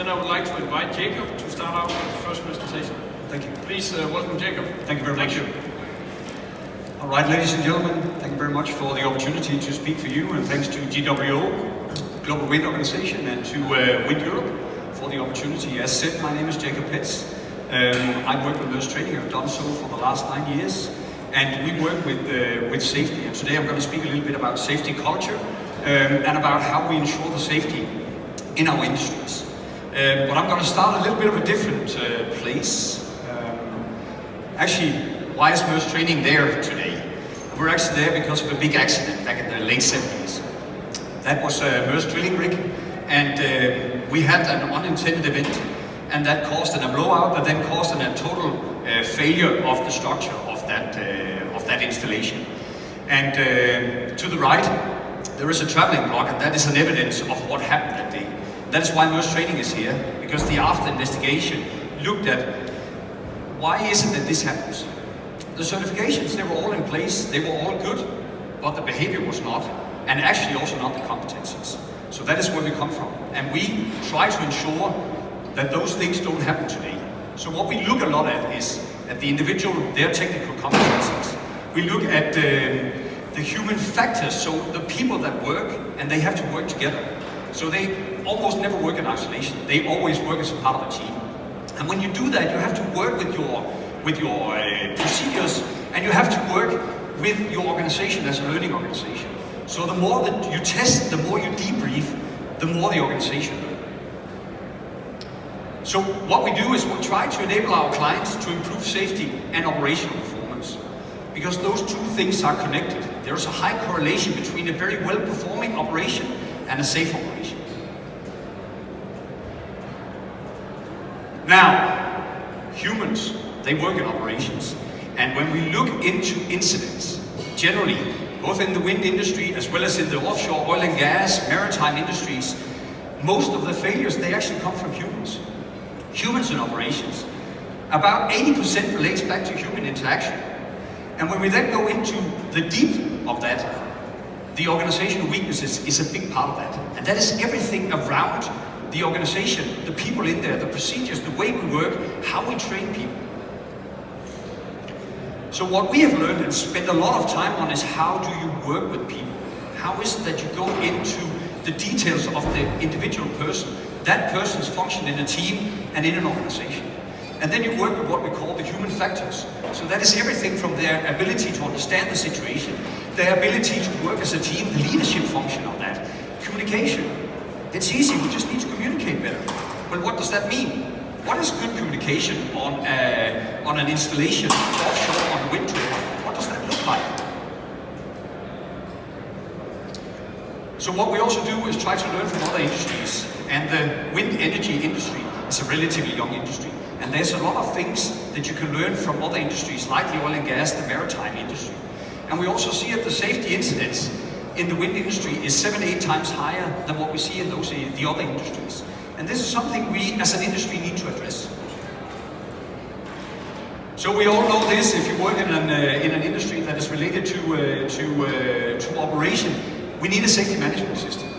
Then I would like to invite Jacob to start out with the first presentation. Thank you. Please welcome Jacob. Thank you very much. Thank you. All right, ladies and gentlemen, thank you very much for the opportunity to speak for you, and thanks to GWO, Global Wind Organization, and to Windeurope for the opportunity. As said, my name is Jacob Petz. I work with Maersk Trading. I've done so for the last 9 years, and we work with safety. And today I'm going to speak a little bit about safety culture and about how we ensure the safety in our industries. But I'm going to start a little bit of a different place. Actually, why is Maersk Trading there today? We're actually there because of a big accident back in the late 70s. That was a Maersk drilling rig, and we had an unintended event, and that caused a blowout that then caused a total failure of the structure of that installation. And to the right, there is a traveling block, and that is an evidence of what happened that day. That is why Maersk Trading is here, because the after investigation looked at why is it that this happens. The certifications, they were all in place, they were all good, but the behavior was not, and actually also not the competencies. So that is where we come from, and we try to ensure that those things don't happen today. So what we look a lot at is at the individual, their technical competencies. We look at the human factors, so the people that work, and they have to work together. So they almost never work in isolation. They always work as a part of a team. And when you do that, you have to work with your procedures, and you have to work with your organization as a learning organization. So the more that you test, the more you debrief, the more the organization learns. So what we do is we try to enable our clients to improve safety and operational performance, because those two things are connected. There is a high correlation between a very well-performing operation and a safe operation. Now, humans, they work in operations, and when we look into incidents, generally, both in the wind industry as well as in the offshore oil and gas, maritime industries, most of the failures, they actually come from humans. Humans in operations. About 80% relates back to human interaction. And when we then go into the deep of that, the organizational weaknesses is a big part of that. And that is everything around the organization, the people in there, the procedures, the way we work, how we train people. So what we have learned and spent a lot of time on is how do you work with people? How is it that you go into the details of the individual person, that person's function in a team and in an organization? And then you work with what we call the human factors. So that is everything from their ability to understand the situation, their ability to work as a team, the leadership function of that. Communication. It's easy, we just need to communicate better. Well, what does that mean? What is good communication on an installation offshore on a wind turbine? What does that look like? So what we also do is try to learn from other industries. And the wind energy industry is a relatively young industry. And there's a lot of things that you can learn from other industries, like the oil and gas, the maritime industry. And we also see that the safety incidents in the wind industry is 7-8 times higher than what we see in the other industries. And this is something we as an industry need to address. So we all know this, if you work in an industry that is related to operation, we need a safety management system.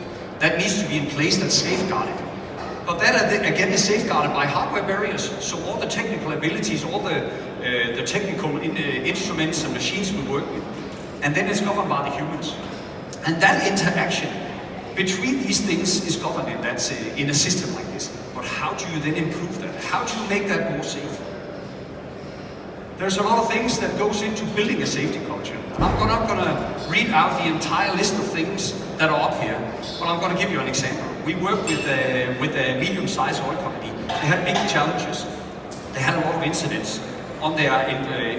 That needs to be in place, that's safeguarded. But that again is safeguarded by hardware barriers, so all the technical abilities, all the technical instruments and machines we work with. And then it's governed by the humans. And that interaction between these things is governed in a system like this. But how do you then improve that? How do you make that more safe? There's a lot of things that goes into building a safety culture. And I'm not going to read out the entire list of things that are up here, but I'm going to give you an example. We work with a medium-sized oil company. They had big challenges. They had a lot of incidents on their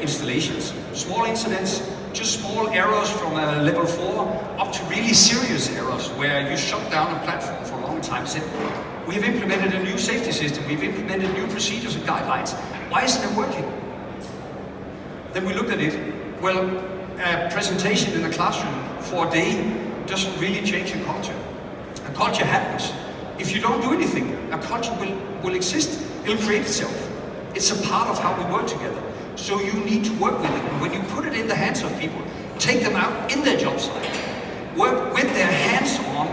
installations. Small incidents, just small errors from level 4 up to really serious errors where you shut down a platform for a long time. Said, we have implemented a new safety system, we've implemented new procedures and guidelines. Why isn't it working? Then we looked at it. Well, a presentation in a classroom for a day doesn't really change your culture. A culture happens. If you don't do anything, a culture will exist. It'll create itself. It's a part of how we work together. So you need to work with it. And when you put it in the hands of people, take them out in their job site, work with their hands on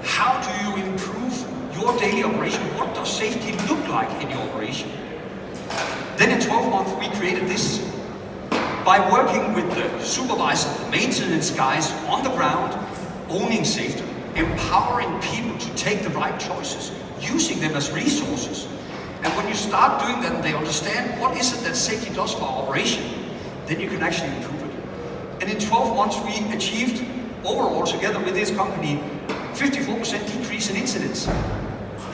how do you improve your daily operation? What does does safety look like in your operation? Then in 12 months we created this. By working with the supervisor, the maintenance guys on the ground, owning safety, empowering people to take the right choices, using them as resources. And when you start doing that and they understand what is it that safety does for our operation, then you can actually improve it. And in 12 months we achieved, overall together with this company, 54% decrease in incidents.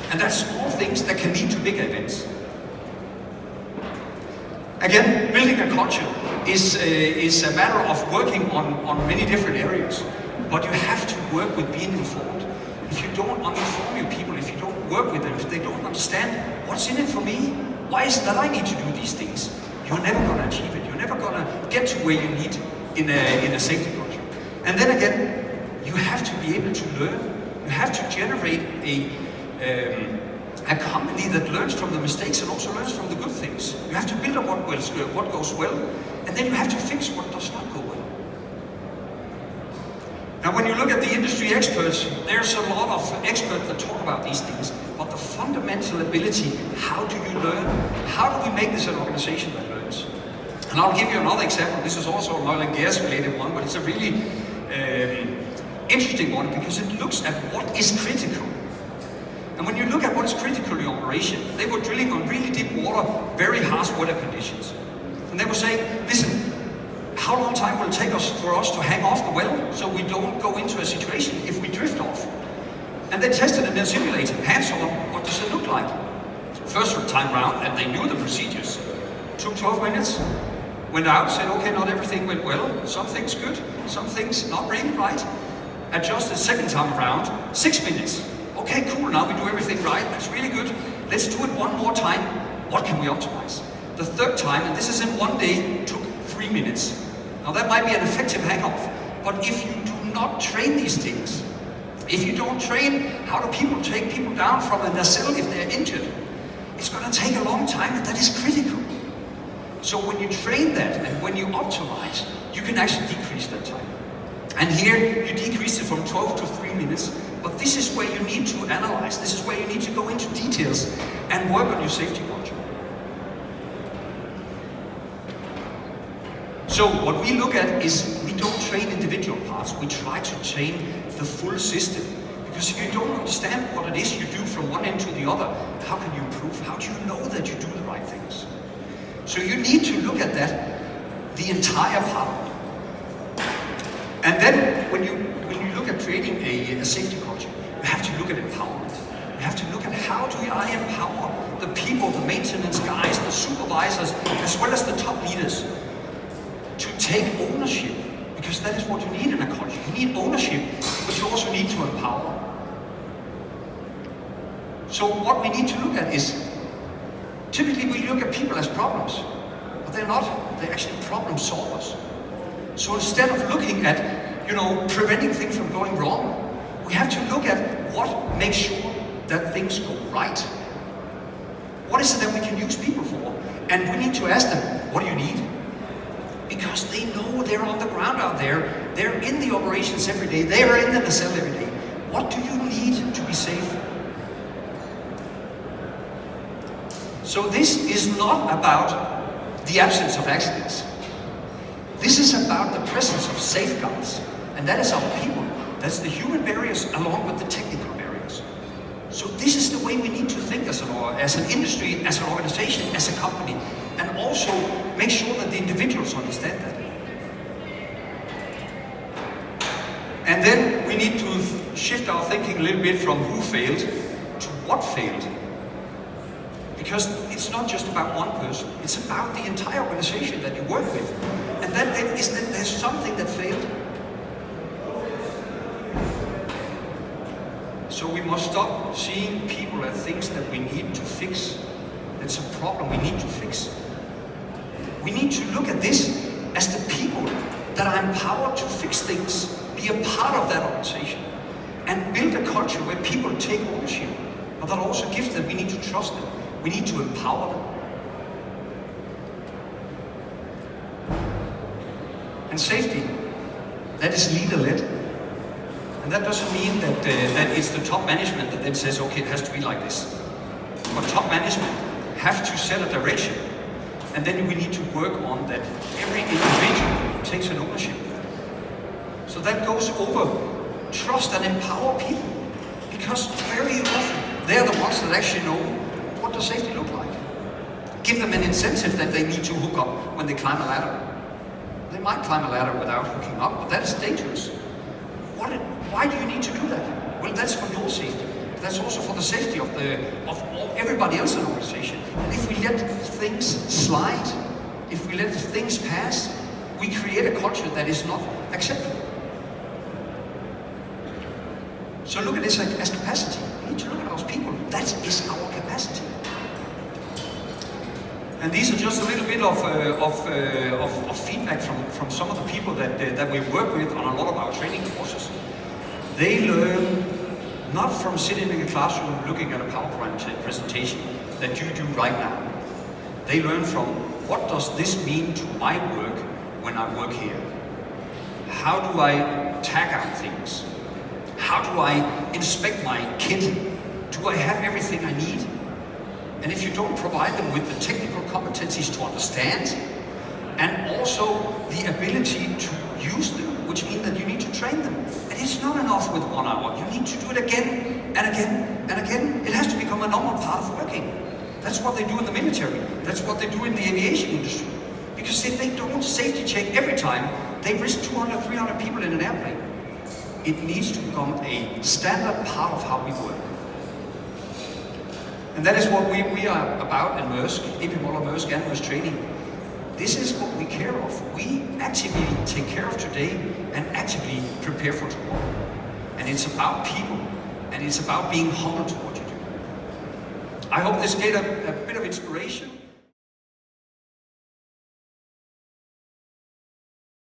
And that's small things that can lead to bigger events. Again, building a culture is a matter of working on many different areas. But you have to work with being informed. If you don't inform your people, if you don't work with them, if they don't understand what's in it for me, why is it that I need to do these things, you're never going to achieve it. You're never going to get to where you need in a safety culture. And then again, you have to be able to learn. You have to generate a company that learns from the mistakes and also learns from the good things. You have to build up what goes well, and then you have to fix what does not go well. Now when you look at the industry experts, there's a lot of experts that talk about these things, but the fundamental ability, how do you learn? How do we make this an organization that learns? And I'll give you another example. This is also an oil and gas related one, but it's a really interesting one because it looks at what is critical. And when you look at what is critical in your operation, they were drilling on really deep water, very harsh weather conditions. And they were saying, listen, how long time will it take for us to hang off the well so we don't go into a situation if we drift off? And they tested and then simulated, hands-on, what does it look like? First time round, and they knew the procedures. Took 12 minutes, went out, said, okay, not everything went well, some things good, some things not really right. Adjusted second time around, 6 minutes. Okay, cool, now we do everything right, that's really good. Let's do it one more time. What can we optimize? The third time, and this is in one day, took 3 minutes. Now that might be an effective hang-off, but if you do not train these things, if you don't train how do people take people down from a nacelle if they're injured, it's going to take a long time, and that is critical. So when you train that and when you optimize, you can actually decrease that time. And here you decrease it from 12 to 3 minutes, but this is where you need to analyze, this is where you need to go into details and work on your safety culture. So what we look at is we don't train individual parts, we try to train the full system. Because if you don't understand what it is you do from one end to the other, how can you improve? How do you know that you do the right things? So you need to look at that, the entire part. And then when you look at creating a safety culture, you have to look at empowerment. You have to look at how do I empower the people, the maintenance guys, the supervisors, as well as the top leaders, to take ownership, because that is what you need in a culture. You need ownership, but you also need to empower. So what we need to look at is, typically we look at people as problems, but they're not, they're actually problem solvers. So instead of looking at, preventing things from going wrong, we have to look at what makes sure that things go right. What is it that we can use people for? And we need to ask them, what do you need? Because they know they're on the ground out there, they're in the operations every day, they're in the nacelle every day. What do you need to be safe? So this is not about the absence of accidents. This is about the presence of safeguards. And that is our people. That's the human barriers along with the technical barriers. So this is the way we need to think as an industry, as an organization, as a company. And also make sure that the individuals understand that. And then we need to shift our thinking a little bit from who failed to what failed. Because it's not just about one person, it's about the entire organization that you work with. And that is that there's something that failed. So we must stop seeing people as things that we need to fix. It's a problem we need to fix. We need to look at this as the people that are empowered to fix things, be a part of that organization, and build a culture where people take ownership, but that also gives them, we need to trust them, we need to empower them. And safety, that is leader-led. And that doesn't mean that it's the top management that then says, okay, it has to be like this. but top management have to set a direction. And then we need to work on that every individual takes an ownership. So that goes over trust and empower people. Because very often, they're the ones that actually know what does safety look like. Give them an incentive that they need to hook up when they climb a ladder. They might climb a ladder without hooking up, but that is dangerous. Why do you need to do that? Well, that's for your safety. That's also for the safety of everybody else in the organization. And if we let things slide, if we let things pass, we create a culture that is not acceptable. So look at this as capacity. We need to look at those people. That is our capacity. And these are just a little bit of feedback from some of the people that we work with on a lot of our training courses. They learn not from sitting in a classroom looking at a PowerPoint presentation that you do right now. They learn from what does this mean to my work when I work here? How do I tag out things? How do I inspect my kit? Do I have everything I need? And if you don't provide them with the technical competencies to understand, and also the ability to use them, which means that you need to train them. And it's not enough with 1 hour. You need to do it again and again and again. It has to become a normal part of working. That's what they do in the military. That's what they do in the aviation industry. Because if they don't safety check every time, they risk 200, 300 people in an airplane. It needs to become a standard part of how we work. And that is what we are about in Maersk, AP Moller Maersk and Maersk Training. This is what we care of. We actively take care of today and actively prepare for tomorrow. And it's about people, and it's about being humble to what you do. I hope this gave a bit of inspiration.